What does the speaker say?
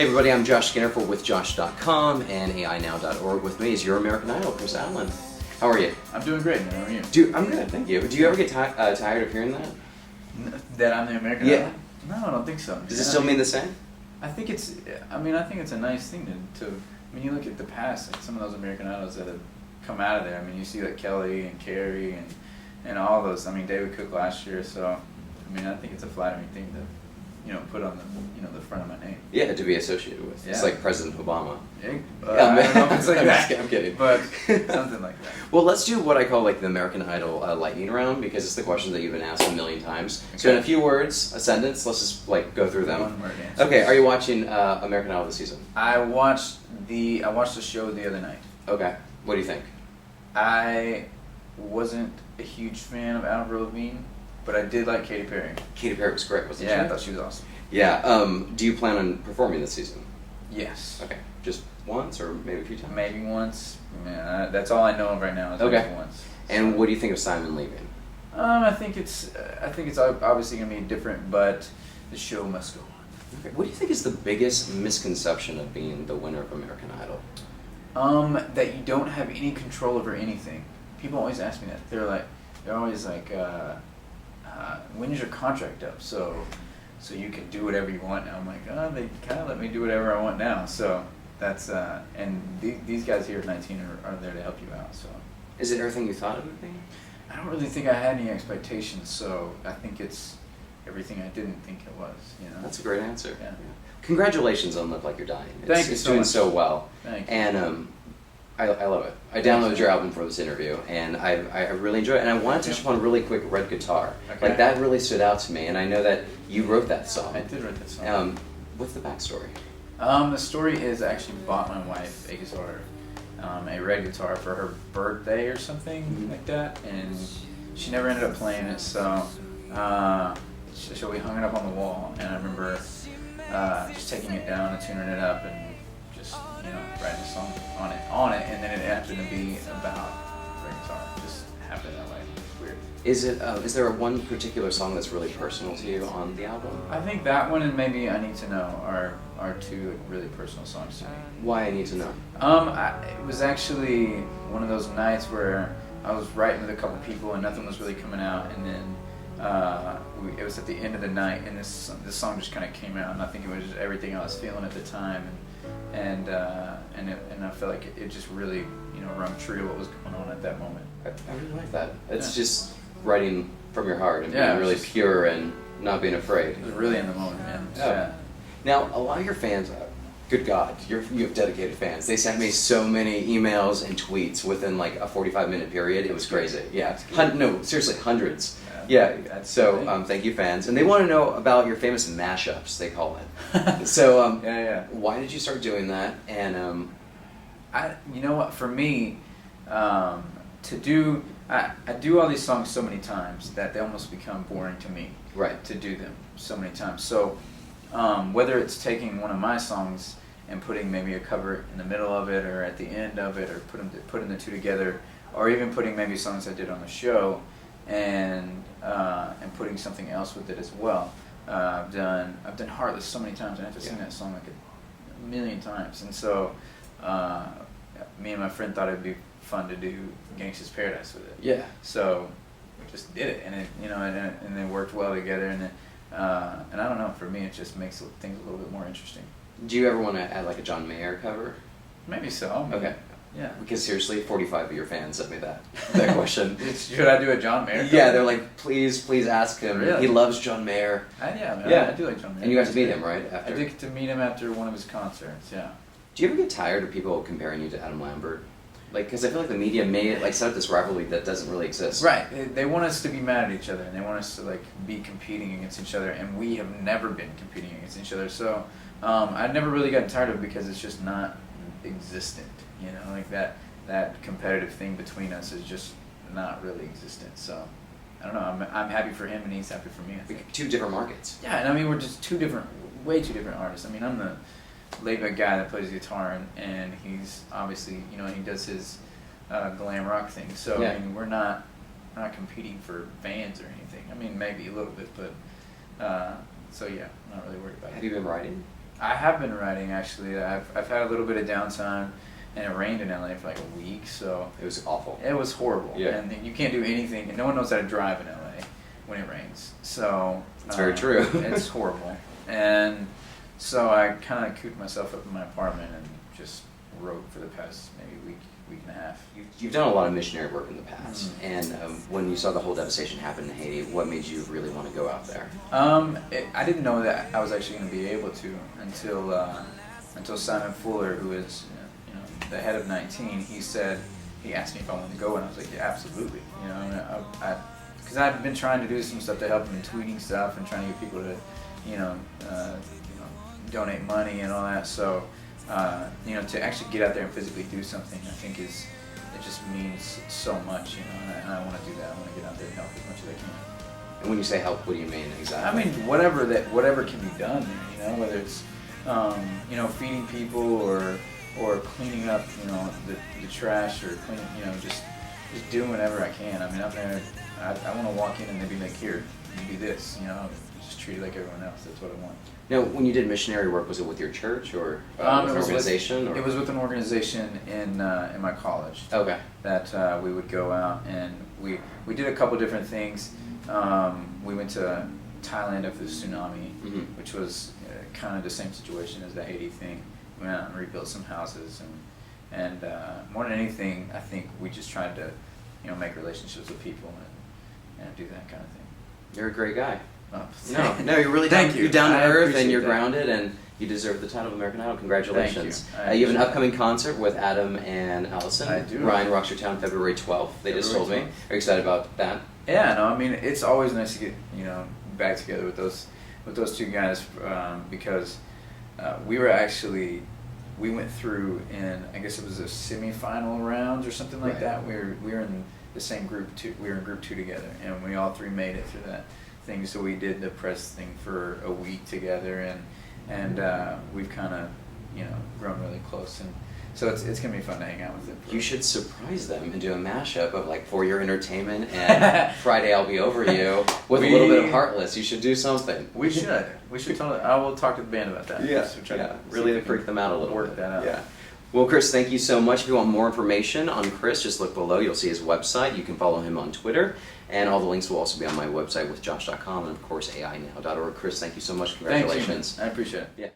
Hey everybody, I'm Josh Skinner for WithJosh.com and AINow.org. With me is your American Idol, Kris Allen. How are you? I'm doing great, man. How are you? Dude, I'm good, thank you. Do you ever get tired of hearing that? That I'm the American Idol? No, I don't think so. Does it still mean the same? I think it's a nice thing to I mean, you look at the past, like some of those American Idols that have come out of there. I mean, you see like Kelly and Carrie and all those. I mean, David Cook last year. So, I mean, I think it's a flattering thing to, put on the front of my name. Yeah, to be associated with. Yeah. It's like President Obama. Yeah, I don't know if it's like that. I'm kidding. But something like that. Well, let's do what I call like the American Idol lightning round, because it's the questions that you've been asked a million times. Okay. So in a few words, a sentence, let's just like go through them. One word answer. Okay, are you watching American Idol this season? I watched the show the other night. Okay, what do you think? I wasn't a huge fan of Avril Lavigne, but I did like Katy Perry. Katy Perry was great, wasn't she? Yeah, I thought she was awesome. Yeah. Do you plan on performing this season? Yes. Okay. Just once, or maybe a few times? Maybe once. Man, that's all I know of right now. Is okay. Maybe once. And what do you think of Simon leaving? I think it's obviously gonna be different, but the show must go on. Okay. What do you think is the biggest misconception of being the winner of American Idol? That you don't have any control over anything. People always ask me that. They're always like, when's your contract up? So you can do whatever you want now. I'm like, they kind of let me do whatever I want now. So that's, and these guys here at 19 are there to help you out. So. Is it everything you thought it would be? I don't really think I had any expectations, so I think it's everything I didn't think it was. That's a great answer. Yeah. Congratulations on Live Like You're Dying. Thank you It's so doing much. so well. Thank you. And I love it. I downloaded your album for this interview, and I really enjoyed it. And I want to touch upon really quick Red Guitar. Okay. Like, that really stood out to me, and I know that you wrote that song. I did write that song. What's the backstory? The story is I actually bought my wife a guitar, a red guitar for her birthday or something like that, and she never ended up playing it, so we hung it up on the wall, and I remember just taking it down and tuning it up and just writing a song on it, and then it happened to be about red guitar. It just happened that way. It's weird. Is there one particular song that's really personal to you on the album? I think that one and maybe I Need to Know are two really personal songs to me. Why I Need to Know? It was actually one of those nights where I was writing with a couple people and nothing was really coming out, and then it was at the end of the night, and this song just kind of came out, and I think it was just everything I was feeling at the time, and I felt like it just really rung true to what was going on at that moment. I really like that. It's just writing from your heart and Yeah, being really pure and not being afraid. It was really in the moment, man. Yeah. Now, a lot of your fans, good God, you have dedicated fans. They sent me so many emails and tweets within like a 45-minute period. It was crazy. Yeah. No, seriously, hundreds. Yeah. So thank you, fans. And they want to know about your famous mashups, they call it. So why did you start doing that? And you know what? For me, I do all these songs so many times that they almost become boring to me. Right. To do them so many times. So whether it's taking one of my songs and putting maybe a cover in the middle of it or at the end of it, or putting the two together, or even putting maybe songs I did on the show and putting something else with it as well. I've done Heartless so many times, and I have to sing that song like a million times. And so me and my friend thought it'd be fun to do Gangsta's Paradise with it. Yeah. So we just did it, and it and they worked well together, and I don't know, for me it just makes things a little bit more interesting. Do you ever want to add like a John Mayer cover? Maybe so. Maybe. Okay. Yeah. Because seriously, 45 of your fans sent me that question. Should I do a John Mayer cover? Yeah, they're like, please ask him. Really? He loves John Mayer. I do like John Mayer. And you got to meet him, right? After? I did get to meet him after one of his concerts, yeah. Do you ever get tired of people comparing you to Adam Lambert? Like, because I feel like the media made set up this rivalry that doesn't really exist. Right. They want us to be mad at each other, and they want us to like be competing against each other, and we have never been competing against each other. So I've never really gotten tired of it because it's just not existent. Like that competitive thing between us is just not really existent. So I don't know. I'm happy for him, and he's happy for me. I think. Two different markets. Yeah, and I mean we're just way two different artists. I mean I'm the laid-back guy that plays guitar, and he's obviously he does his glam rock thing. So yeah. I mean we're not competing for fans or anything. I mean maybe a little bit, but so yeah, I'm not really worried about it. Have you been writing? I have been writing actually. I've had a little bit of downtime, and it rained in LA for like a week, so It was awful. it was horrible. Yeah. And you can't do anything, and no one knows how to drive in LA when it rains. So It's very true. It's horrible. And so I kind of cooped myself up in my apartment and just wrote for the past maybe week and a half. You've done a lot of missionary work in the past, and when you saw the whole devastation happen in Haiti, what made you really want to go out there? I didn't know that I was actually going to be able to until Simon Fuller, who is the head of 19, he asked me if I wanted to go, and I was like, yeah, absolutely. Because I've been trying to do some stuff to help him, tweeting stuff and trying to get people to, donate money and all that. So, to actually get out there and physically do something, I think it just means so much, and I want to do that. I want to get out there and help as much as I can. And when you say help, what do you mean exactly? I mean, whatever can be done there, whether it's, feeding people or cleaning up, the trash, or cleaning, just doing whatever I can. I mean, I'm there. I want to walk in and they'd be like, here, you do this, just treat it like everyone else. That's what I want. Now, when you did missionary work, was it with your church or with an organization? It was with an organization in my college. Okay. That we would go out and we did a couple different things. We went to Thailand after the tsunami, which was kind of the same situation as the Haiti thing. We went out and rebuilt some houses, and more than anything, I think we just tried to, make relationships with people and do that kind of thing. You're a great guy. Oh, No, you're really Thank you. You're down to I earth and appreciate you're that. grounded, and you deserve the title of American Idol. Congratulations. Thank you. You have an appreciate upcoming concert with Adam and Allison. I do. Ryan Rocks Your Town, February 12th. They just told me. February 12th. Are you excited about that? Yeah, no, I mean, it's always nice to get back together with those two guys, because we went through in, I guess it was a semifinal rounds or something like Right. that. We were in the same group two. We were in group 2 together, and we all three made it through that thing. So we did the press thing for a week together, and we've kind of grown really close, and so it's gonna be fun to hang out with them. You should surprise them and do a mashup of like For Your Entertainment and Friday I'll Be Over You with a little bit of Heartless. You should do something. We should totally. I will talk to the band about that. Yeah, So try to see really if to we freak can them out a little work bit. that out. Yeah. Well, Kris, thank you so much. If you want more information on Kris, just look below. You'll see his website. You can follow him on Twitter. And all the links will also be on my website with josh.com and, of course, ainow.org. Kris, thank you so much. Congratulations. Thank you. I appreciate it. Yeah.